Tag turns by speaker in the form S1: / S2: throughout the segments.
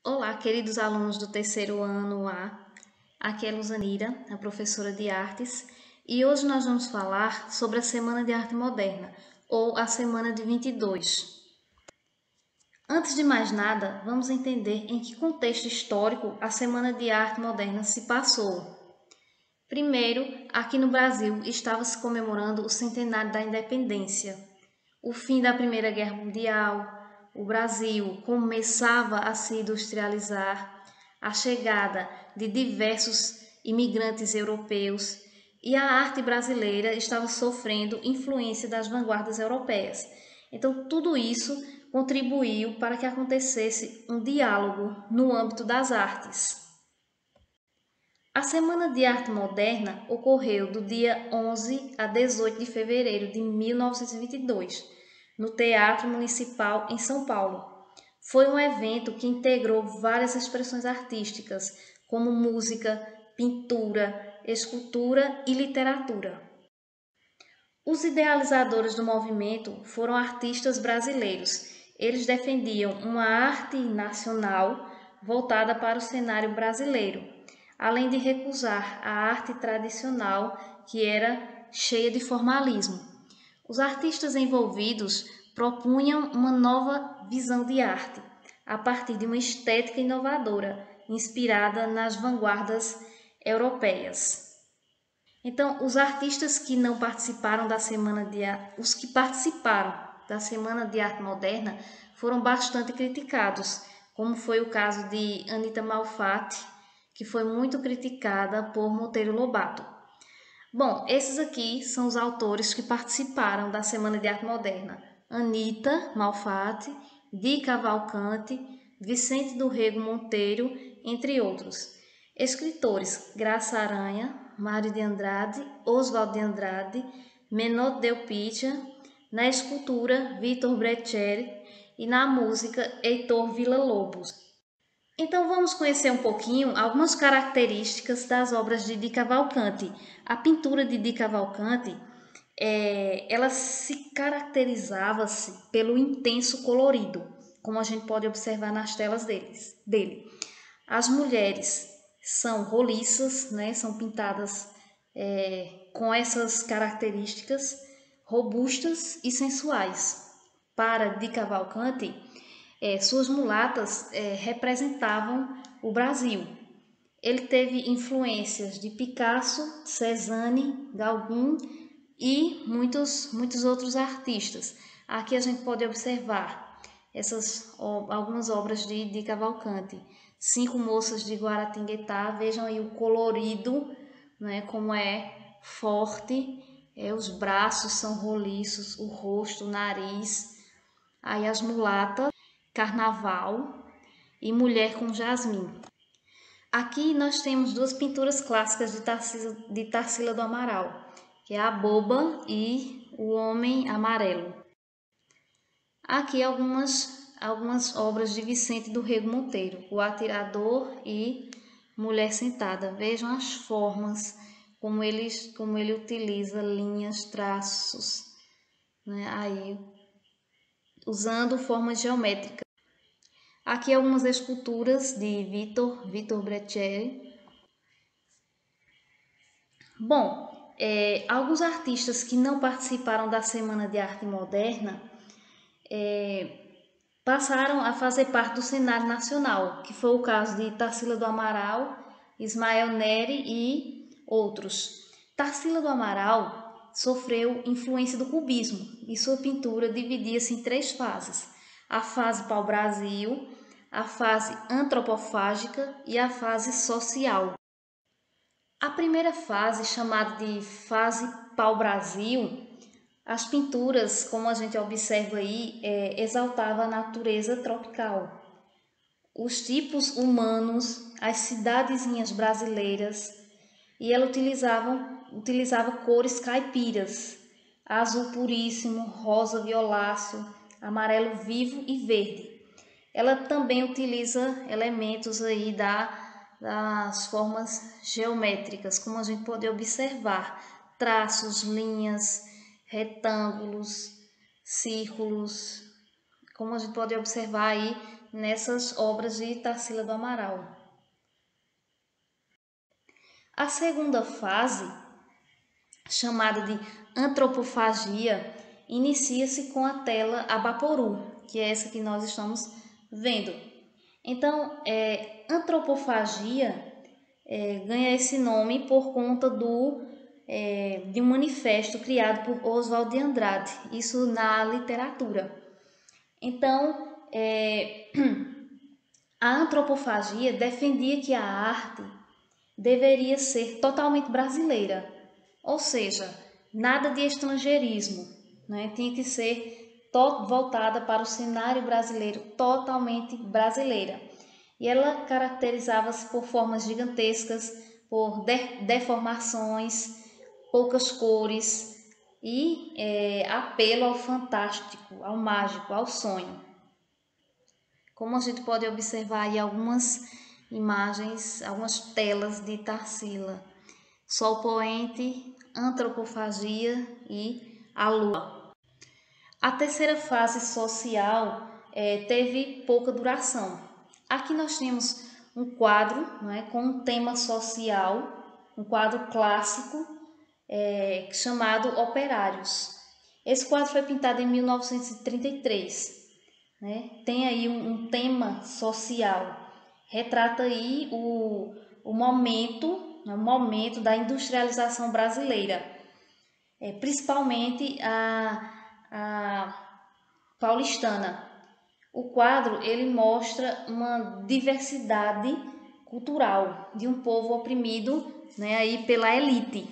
S1: Olá, queridos alunos do terceiro ano A. Aqui é Luzanira, a professora de artes, e hoje nós vamos falar sobre a Semana de Arte Moderna, ou a Semana de 22. Antes de mais nada, vamos entender em que contexto histórico a Semana de Arte Moderna se passou. Primeiro, aqui no Brasil estava se comemorando o centenário da independência, o fim da Primeira Guerra Mundial, o Brasil começava a se industrializar, a chegada de diversos imigrantes europeus e a arte brasileira estava sofrendo influência das vanguardas europeias. Então, tudo isso contribuiu para que acontecesse um diálogo no âmbito das artes. A Semana de Arte Moderna ocorreu do dia 11 a 18 de fevereiro de 1922, no Teatro Municipal em São Paulo. Foi um evento que integrou várias expressões artísticas, como música, pintura, escultura e literatura. Os idealizadores do movimento foram artistas brasileiros. Eles defendiam uma arte nacional voltada para o cenário brasileiro, além de recusar a arte tradicional, que era cheia de formalismo. Os artistas envolvidos propunham uma nova visão de arte, a partir de uma estética inovadora, inspirada nas vanguardas europeias. Então, os artistas que não participaram da Semana de os que participaram da Semana de Arte Moderna foram bastante criticados, como foi o caso de Anita Malfatti, que foi muito criticada por Monteiro Lobato. Bom, esses aqui são os autores que participaram da Semana de Arte Moderna: Anita Malfatti, Di Cavalcanti, Vicente do Rego Monteiro, entre outros. Escritores: Graça Aranha, Mário de Andrade, Oswald de Andrade, Menot Del Picha. Na escultura, Vitor Breccelli e na música, Heitor Villa-Lobos. Então vamos conhecer um pouquinho algumas características das obras de Di Cavalcanti. A pintura de Di Cavalcanti, ela se caracterizava-se pelo intenso colorido, como a gente pode observar nas telas dele. As mulheres são roliças, né? São pintadas com essas características, robustas e sensuais. Para Di Cavalcanti, suas mulatas representavam o Brasil. Ele teve influências de Picasso, Cézanne, Gauguin e muitos outros artistas. Aqui a gente pode observar algumas obras de Cavalcanti. Cinco Moças de Guaratinguetá, vejam aí o colorido, né, como é forte, os braços são roliços, o rosto, o nariz. Aí as mulatas, Carnaval e Mulher com Jasmim. Aqui nós temos duas pinturas clássicas de Tarsila do Amaral, que é a Boba e o Homem Amarelo. Aqui algumas obras de Vicente do Rego Monteiro, o Atirador e Mulher Sentada. Vejam as formas, como ele utiliza linhas, traços, né? Aí, usando formas geométricas. Aqui algumas esculturas de Vitor Breccelli. Bom, alguns artistas que não participaram da Semana de Arte Moderna passaram a fazer parte do cenário nacional, que foi o caso de Tarsila do Amaral, Ismael Neri e outros. Tarsila do Amaral sofreu influência do cubismo e sua pintura dividia-se em três fases: a fase pau-brasil, a fase antropofágica e a fase social. A primeira fase, chamada de fase pau-brasil, as pinturas, como a gente observa aí, exaltava a natureza tropical, os tipos humanos, as cidadezinhas brasileiras, e ela utilizava cores caipiras: azul puríssimo, rosa violáceo, amarelo vivo e verde. Ela também utiliza elementos aí das formas geométricas, como a gente pode observar, traços, linhas, retângulos, círculos, como a gente pode observar aí nessas obras de Tarsila do Amaral. A segunda fase, chamada de antropofagia, inicia-se com a tela Abaporu, que é essa que nós estamos vendo. Então, antropofagia ganha esse nome por conta de um manifesto criado por Oswald de Andrade, isso na literatura. Então, a antropofagia defendia que a arte deveria ser totalmente brasileira, ou seja, nada de estrangeirismo, né? Tinha que ser voltada para o cenário brasileiro, totalmente brasileira. E ela caracterizava-se por formas gigantescas, por deformações, poucas cores e apelo ao fantástico, ao mágico, ao sonho. Como a gente pode observar aí algumas imagens, algumas telas de Tarsila: Sol poente, antropofagia e a lua. A terceira fase social teve pouca duração. Aqui nós temos um quadro, com um tema social, um quadro clássico chamado Operários. Esse quadro foi pintado em 1933. Tem aí um tema social, retrata aí o momento da industrialização brasileira, principalmente a paulistana. O quadro ele mostra uma diversidade cultural de um povo oprimido, aí pela elite,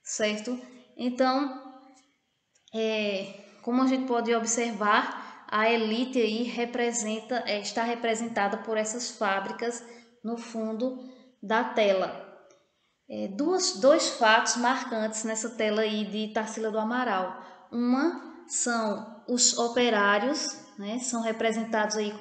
S1: certo? Então, como a gente pode observar, a elite aí está representada por essas fábricas no fundo da tela. Dois fatos marcantes nessa tela aí de Tarsila do Amaral. Uma são os operários, são representados aí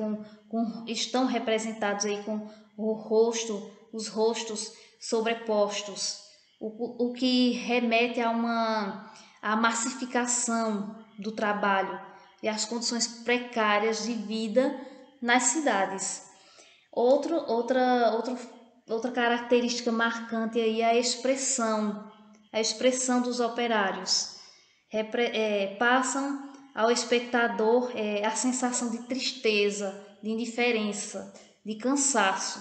S1: estão representados aí com os rostos sobrepostos, o que remete a massificação do trabalho e as condições precárias de vida nas cidades. Outra característica marcante aí é a expressão dos operários. Passam ao espectador a sensação de tristeza, de indiferença, de cansaço.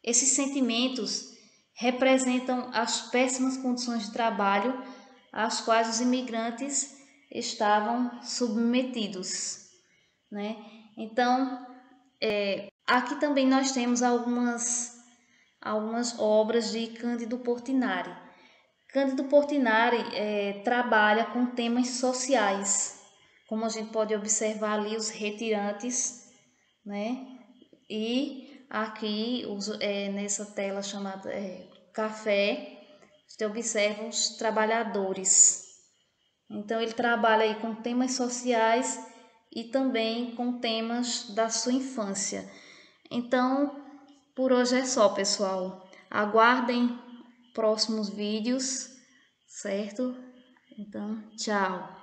S1: Esses sentimentos representam as péssimas condições de trabalho às quais os imigrantes estavam submetidos, Então, aqui também nós temos algumas obras de Cândido Portinari. Cândido Portinari trabalha com temas sociais, como a gente pode observar ali os retirantes, E aqui nessa tela chamada café, você observa os trabalhadores. Então ele trabalha aí com temas sociais e também com temas da sua infância. Então, por hoje é só, pessoal. Aguardem próximos vídeos, certo? Então, tchau!